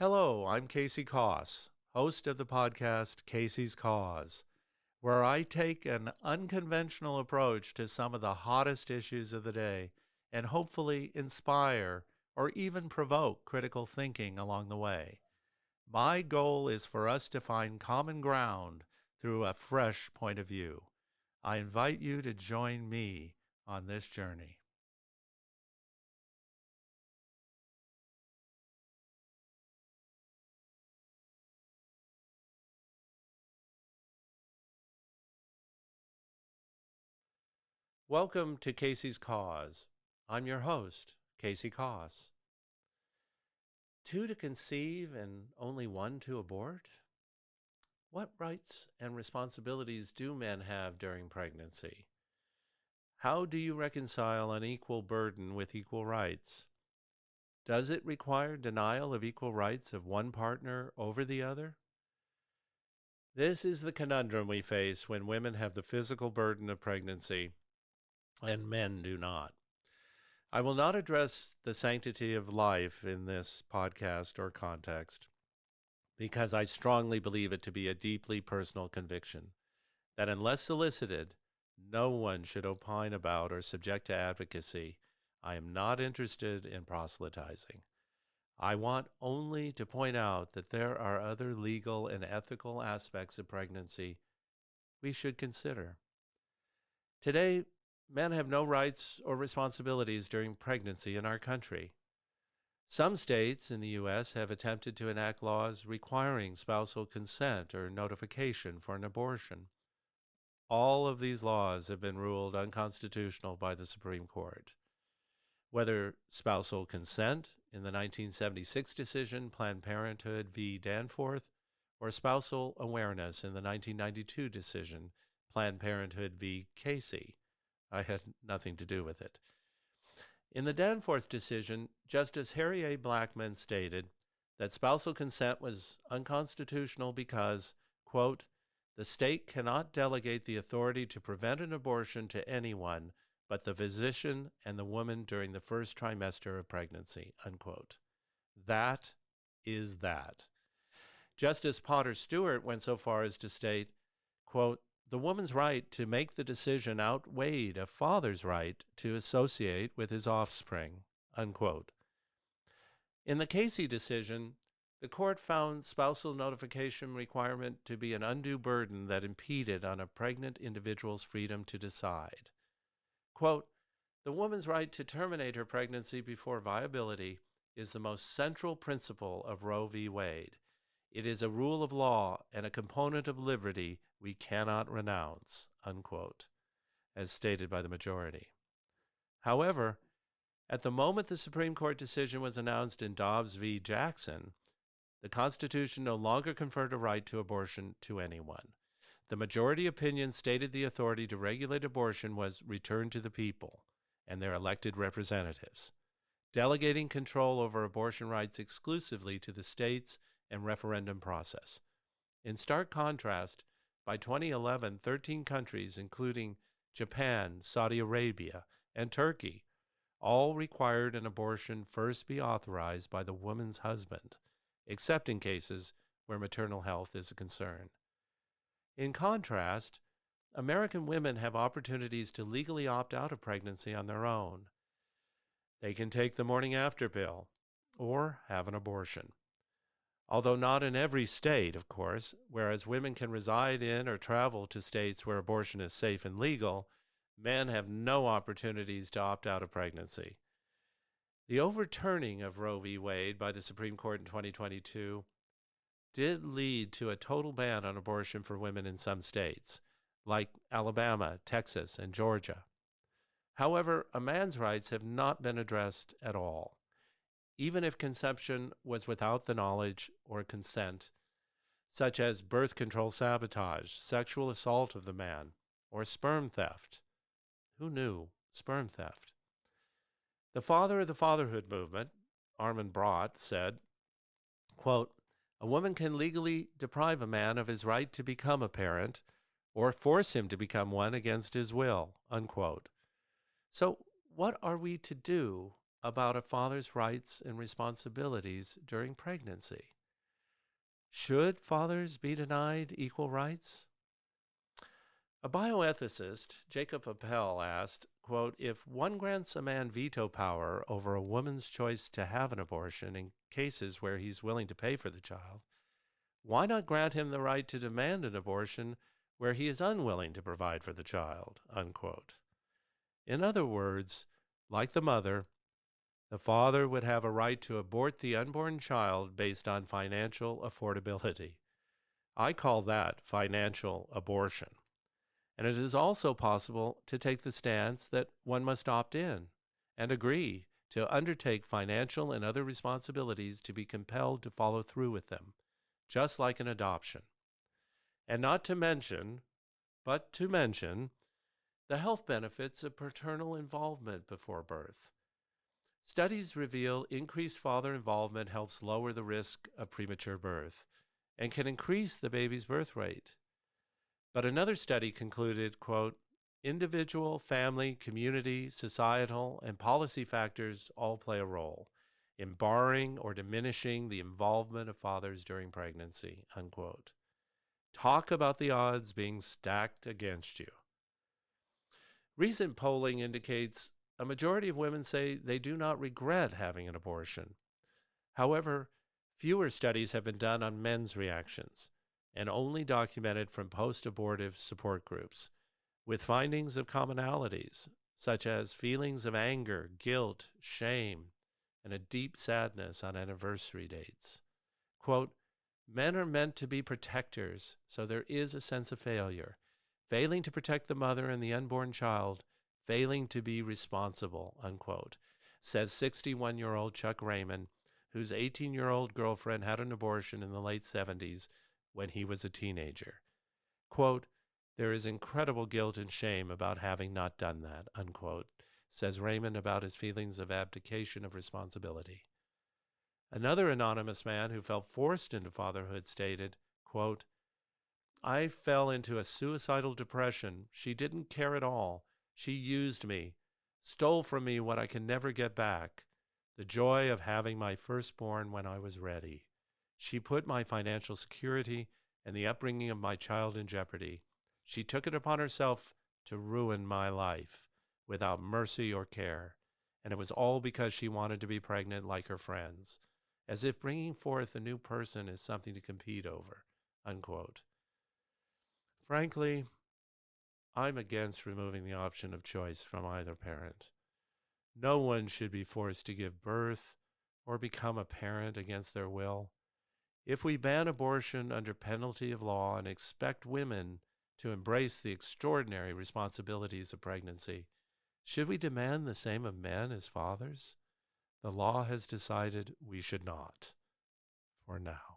Hello, I'm Casey Koss, host of the podcast Casey's Cause, where I take an unconventional approach to some of the hottest issues of the day and hopefully inspire or even provoke critical thinking along the way. My goal is for us to find common ground through a fresh point of view. I invite you to join me on this journey. Welcome to Casey's Cause. I'm your host, Casey Koss. Two to conceive and only one to abort? What rights and responsibilities do men have during pregnancy? How do you reconcile an equal burden with equal rights? Does it require denial of equal rights of one partner over the other? This is the conundrum we face when women have the physical burden of pregnancy and men do not. I will not address the sanctity of life in this podcast or context because I strongly believe it to be a deeply personal conviction that unless solicited, no one should opine about or subject to advocacy. I am not interested in proselytizing. I want only to point out that there are other legal and ethical aspects of pregnancy we should consider. Today, men have no rights or responsibilities during pregnancy in our country. Some states in the U.S. have attempted to enact laws requiring spousal consent or notification for an abortion. All of these laws have been ruled unconstitutional by the Supreme Court. Whether spousal consent in the 1976 decision Planned Parenthood v. Danforth or spousal awareness in the 1992 decision Planned Parenthood v. Casey, I had nothing to do with it. In the Danforth decision, Justice Harry A. Blackmun stated that spousal consent was unconstitutional because, quote, the state cannot delegate the authority to prevent an abortion to anyone but the physician and the woman during the first trimester of pregnancy, unquote. That is that. Justice Potter Stewart went so far as to state, quote, the woman's right to make the decision outweighed a father's right to associate with his offspring, unquote. In the Casey decision, the court found spousal notification requirement to be an undue burden that impeded on a pregnant individual's freedom to decide. Quote, the woman's right to terminate her pregnancy before viability is the most central principle of Roe v. Wade. It is a rule of law and a component of liberty we cannot renounce, unquote, as stated by the majority. However, at the moment the Supreme Court decision was announced in Dobbs v. Jackson, the Constitution no longer conferred a right to abortion to anyone. The majority opinion stated the authority to regulate abortion was returned to the people and their elected representatives, delegating control over abortion rights exclusively to the states and referendum process. In stark contrast, by 2011, 13 countries, including Japan, Saudi Arabia, and Turkey, all required an abortion first be authorized by the woman's husband, except in cases where maternal health is a concern. In contrast, American women have opportunities to legally opt out of pregnancy on their own. They can take the morning after pill or have an abortion. Although not in every state, of course, whereas women can reside in or travel to states where abortion is safe and legal, men have no opportunities to opt out of pregnancy. The overturning of Roe v. Wade by the Supreme Court in 2022 did lead to a total ban on abortion for women in some states, like Alabama, Texas, and Georgia. However, a man's rights have not been addressed at all, even if conception was without the knowledge or consent, such as birth control sabotage, sexual assault of the man, or sperm theft. Who knew? Sperm theft. The father of the fatherhood movement, Armin Brott, said, quote, a woman can legally deprive a man of his right to become a parent or force him to become one against his will, unquote. So what are we to do about a father's rights and responsibilities during pregnancy. Should fathers be denied equal rights? A bioethicist, Jacob Appel, asked, quote, if one grants a man veto power over a woman's choice to have an abortion in cases where he's willing to pay for the child, why not grant him the right to demand an abortion where he is unwilling to provide for the child, unquote. In other words, like the mother, the father would have a right to abort the unborn child based on financial affordability. I call that financial abortion. And it is also possible to take the stance that one must opt in and agree to undertake financial and other responsibilities to be compelled to follow through with them, just like an adoption. And not to mention, but to mention, the health benefits of paternal involvement before birth. Studies reveal increased father involvement helps lower the risk of premature birth and can increase the baby's birth rate. But another study concluded, quote, individual, family, community, societal, and policy factors all play a role in barring or diminishing the involvement of fathers during pregnancy, unquote. Talk about the odds being stacked against you. Recent polling indicates a majority of women say they do not regret having an abortion. However, fewer studies have been done on men's reactions and only documented from post-abortive support groups, with findings of commonalities, such as feelings of anger, guilt, shame, and a deep sadness on anniversary dates. Quote, men are meant to be protectors, so there is a sense of failure. Failing to protect the mother and the unborn child, failing to be responsible, unquote, says 61-year-old Chuck Raymond, whose 18-year-old girlfriend had an abortion in the late 70s when he was a teenager. Quote, there is incredible guilt and shame about having not done that, unquote, says Raymond about his feelings of abdication of responsibility. Another anonymous man who felt forced into fatherhood stated, quote, I fell into a suicidal depression. She didn't care at all. She used me, stole from me what I can never get back, the joy of having my firstborn when I was ready. She put my financial security and the upbringing of my child in jeopardy. She took it upon herself to ruin my life without mercy or care. And it was all because she wanted to be pregnant like her friends, as if bringing forth a new person is something to compete over, unquote. Frankly, I'm against removing the option of choice from either parent. No one should be forced to give birth or become a parent against their will. If we ban abortion under penalty of law and expect women to embrace the extraordinary responsibilities of pregnancy, should we demand the same of men as fathers? The law has decided we should not, for now.